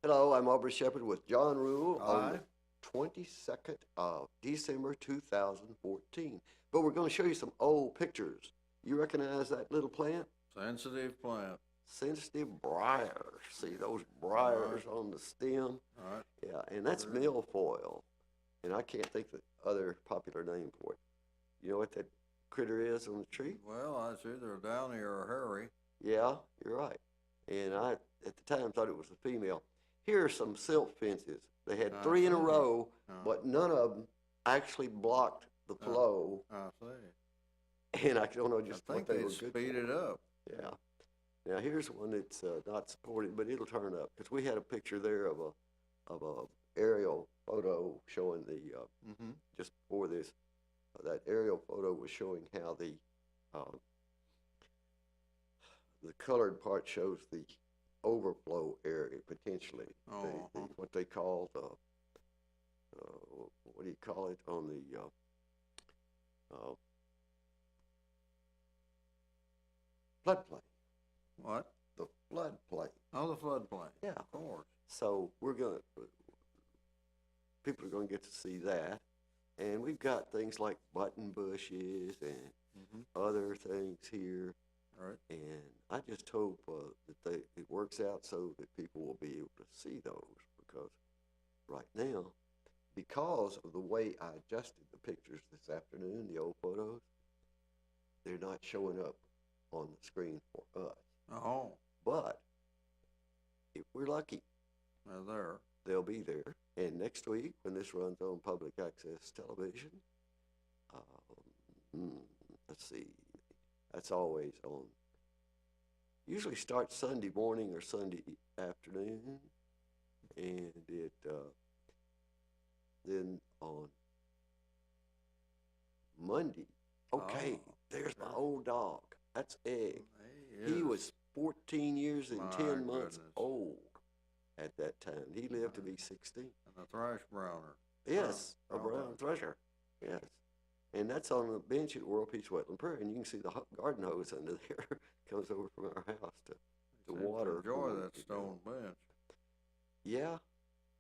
Hello, I'm Aubrey Shepherd with John Rule on Aye. the 22nd of December 2014. But we're going to show you some old pictures. You recognize that little plant? Sensitive plant. Sensitive briars. See those Right. briars on the stem? Right. Yeah, and that's Sure. milfoil. And I can't think of the other popular name for it. You know what that critter is on the tree? Well, it's either a downy or a hairy. Yeah, you're right. And I, at the time, thought it was a female. Here are some silk fences. They had I three in a see. row, but none of them actually blocked the flow. I see. And I don't know just I what think they they were good speed for. it up. Yeah. Now here's one that's not supported, but it'll turn up because we had a picture there of a aerial photo showing the Mm-hmm. just before this. That aerial photo was showing how the colored part shows the overflow area potentially. Oh, What they call what do you call it on the floodplain? what? The floodplain. Oh, the floodplain. Yeah. Of course. So people are gonna get to see that, and we've got things like button bushes and Mm-hmm. other things here. Right. And I just hope that it works out so that people will be able to see those because right now, because of the way I adjusted the pictures this afternoon, the old photos, they're not showing up on the screen for us. Oh, But if we're lucky, they're there. they'll be there. And next week, when this runs on public access television, um, let's see, that's always on. Usually starts Sunday morning or Sunday afternoon, and it then on Monday. Okay, Oh, there's my sure. old dog. That's Egg. He He is. was 14 years and My 10 months goodness. old at that time. He lived to be 16. And a thrash browner. Yes, a Brown brown thresher. Yes. And that's on the bench at World Peace Wetland Prairie, and you can see the garden hose under there. Comes over from our house to Seems water. to enjoy that stone bench. Yeah,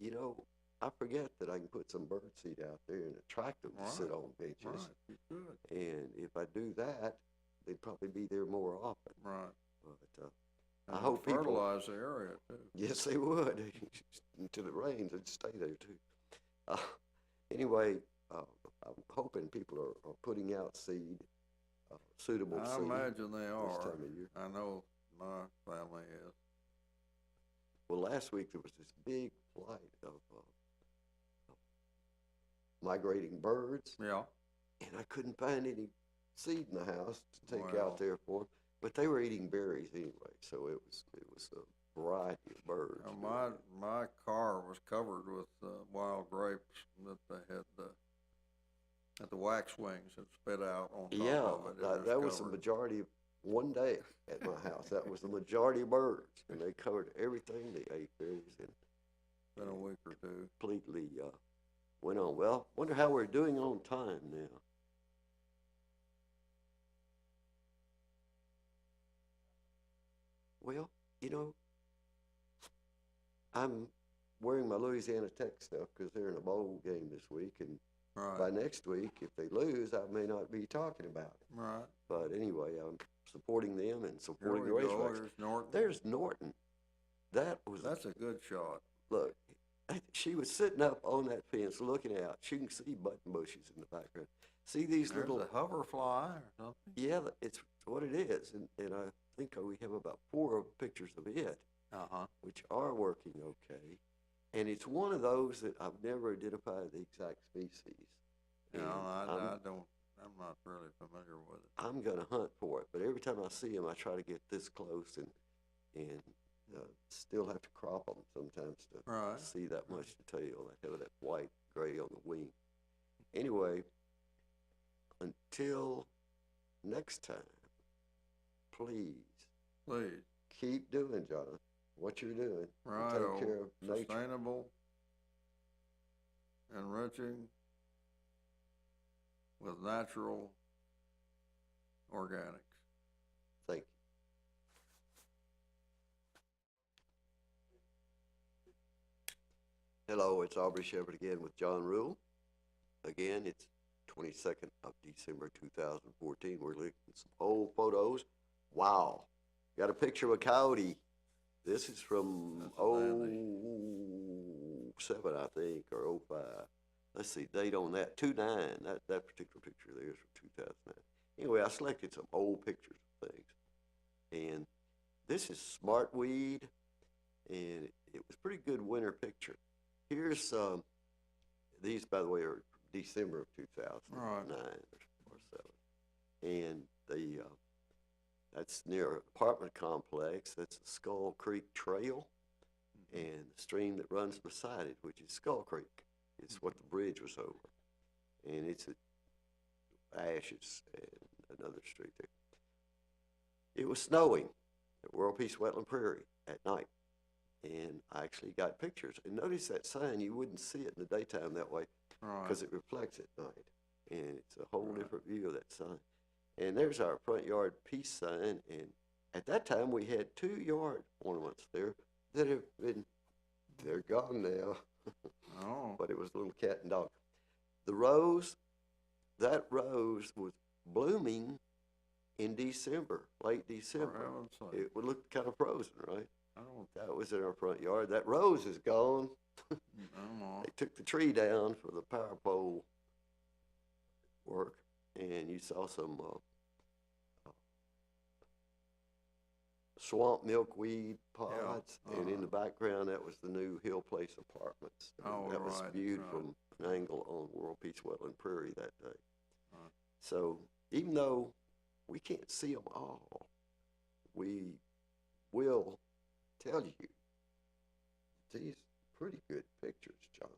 you know, I forget that I can put some bird seed out there and attract them to sit Right. on benches. Right. You could. And if I do that, they'd probably be there more often. Right. But And I hope people. fertilize the area too. Yes, they would. Until it rains, it'd stay there too. Uh, anyway, I'm hoping people are putting out seed, suitable I seed imagine they this are. time of year. I know my family is. Well, last week there was this big flight of migrating birds, Yeah. and I couldn't find any seed in the house to take Well. out there for them. But they were eating berries anyway, so it was a variety of birds. My car was covered with wild grapes that they had at the wax wings had spit out on top Yeah, of it. that was the majority of one day at my house. That was the majority of birds, and they covered everything. They ate berries and Been a week or two. completely went on. Well, wonder how we're doing on time now. Well, you know, I'm wearing my Louisiana Tech stuff because they're in a bowl game this week, and by Right. next week, if they lose, I may not be talking about it. Right. But anyway, I'm supporting them and Here supporting we the go. racetracks. There's Norton. There's Norton. That was That's a good shot. look. She was sitting up on that fence looking out. She can see button bushes in the background. See these There's little. a hoverfly or something. Yeah, it's what it is, and I think we have about 4 pictures of it, which are working okay. And it's one of those that I've never identified the exact species. No, And I don't. I'm not really familiar with it. I'm gonna hunt for it, but every time I see them, I try to get this close and still have to crop them sometimes to Right. see that much detail. They have that white gray on the wing. Anyway, until next time, please Please. keep doing, John, what you're doing. Right. Take care of nature. Sustainable, enriching with natural organics. Thank you. Hello, it's Aubrey Shepherd again with John Rule. Again, it's 22nd of December 2014. We're looking at some old photos. Wow. Got a picture of a coyote. This is from That's a dandy. 07, I think, or 05. Let's see, date on that, 29. That particular picture there is from 2009. Anyway, I selected some old pictures of things. And this is Smartweed, and it was a pretty good winter picture. Here's these, by the way, are December of 2009 or 7, and the that's near an apartment complex. That's the Skull Creek Trail, and the stream that runs beside it, which is Skull Creek. It's what the bridge was over, and it's at Ashes and another street there. It was snowing at World Peace Wetland Prairie at night. And I actually got pictures. And notice that sign, you wouldn't see it in the daytime that way because it reflects at night. And it's a whole different view of that sign. And there's our front yard peace sign. And at that time, we had 2 yard ornaments there that have been, they're gone now. Oh. But it was a little cat and dog. The rose, that rose was blooming in December, late December. It would look kind of frozen, right? That was in our front yard. That rose is gone. They took the tree down for the power pole work, and you saw some swamp milkweed pods, and in the background, that was the new Hill Place Apartments. That was viewed from an angle on World Peace Wetland Prairie that day. So even though we can't see them all, we will tell you these pretty good pictures, John.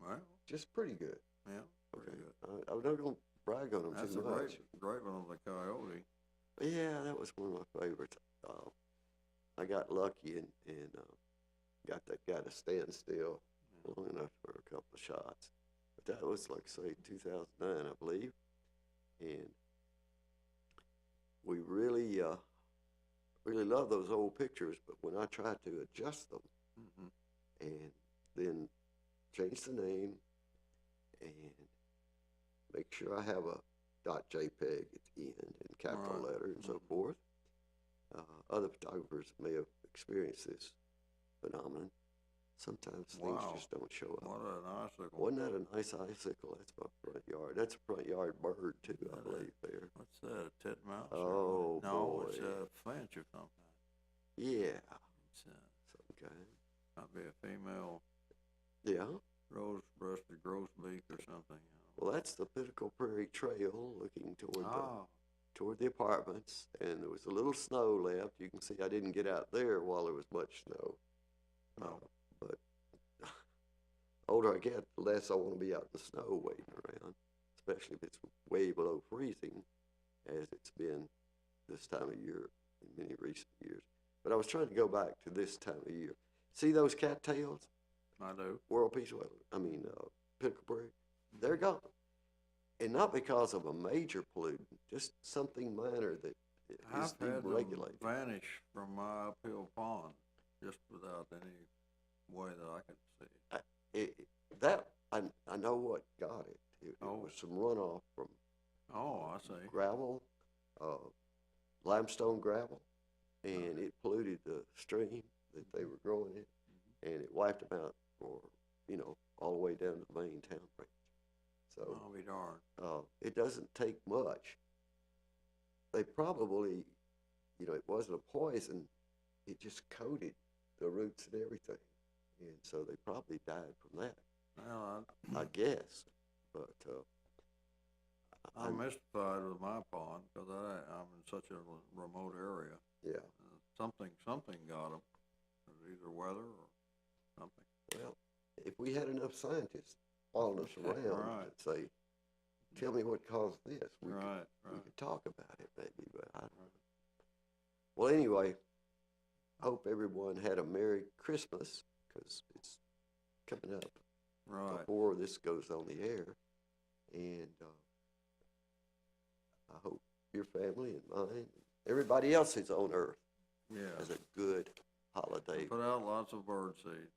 Well, just pretty good. Yeah, pretty good. I don't brag on them That's too much. That's a great one of the coyote. Yeah, that was one of my favorites. I got lucky and got that guy to stand still long enough for a couple of shots. But that was, like, say, 2009, I believe. And we really love those old pictures, but when I try to adjust them and then change the name and make sure I have a .jpeg at the end in capital letter and so forth, other photographers may have experienced this phenomenon. Sometimes things just don't show up. What an icicle. Wasn't that a nice icicle? That's my front yard. That's a front yard bird, too, I believe, there. What's that, a titmouse? Oh, no, boy. It's a finch or something. Yeah. It's some kind. Might be a female. Yeah. Rose-breasted grosbeak or something. Well, that's the Pinnacle Prairie Trail looking toward the apartments, and there was a little snow left. You can see I didn't get out there while there was much snow. But older I get, the less I want to be out in the snow waiting around, especially if it's way below freezing, as it's been this time of year in many recent years. But I was trying to go back to this time of year. See those cattails? I do. World Peace Wetland, Pinnacle Prairie, they're gone. And not because of a major pollutant, just something minor that is deregulated. I've had them vanish from my uphill pond just without any way that I could see. I know what got it. It was some runoff from I see. gravel, limestone gravel, and it polluted the stream that they were growing in, and it wiped them out for, all the way down to the main town branch. So I'll be darned. It doesn't take much. They probably, it wasn't a poison. It just coated the roots and everything. And so they probably died from that. Well, I guess. But I'm mystified with my pond because I'm in such a remote area. Yeah. Something got them. Either weather or something. Well, if we had enough scientists following us around and say, tell me what caused this, we could talk about it maybe, but I don't know. Well, anyway, I hope everyone had a Merry Christmas, because it's coming up before this goes on the air. And I hope your family and mine, and everybody else who's on Earth, has a good holiday. Put out lots of bird seed.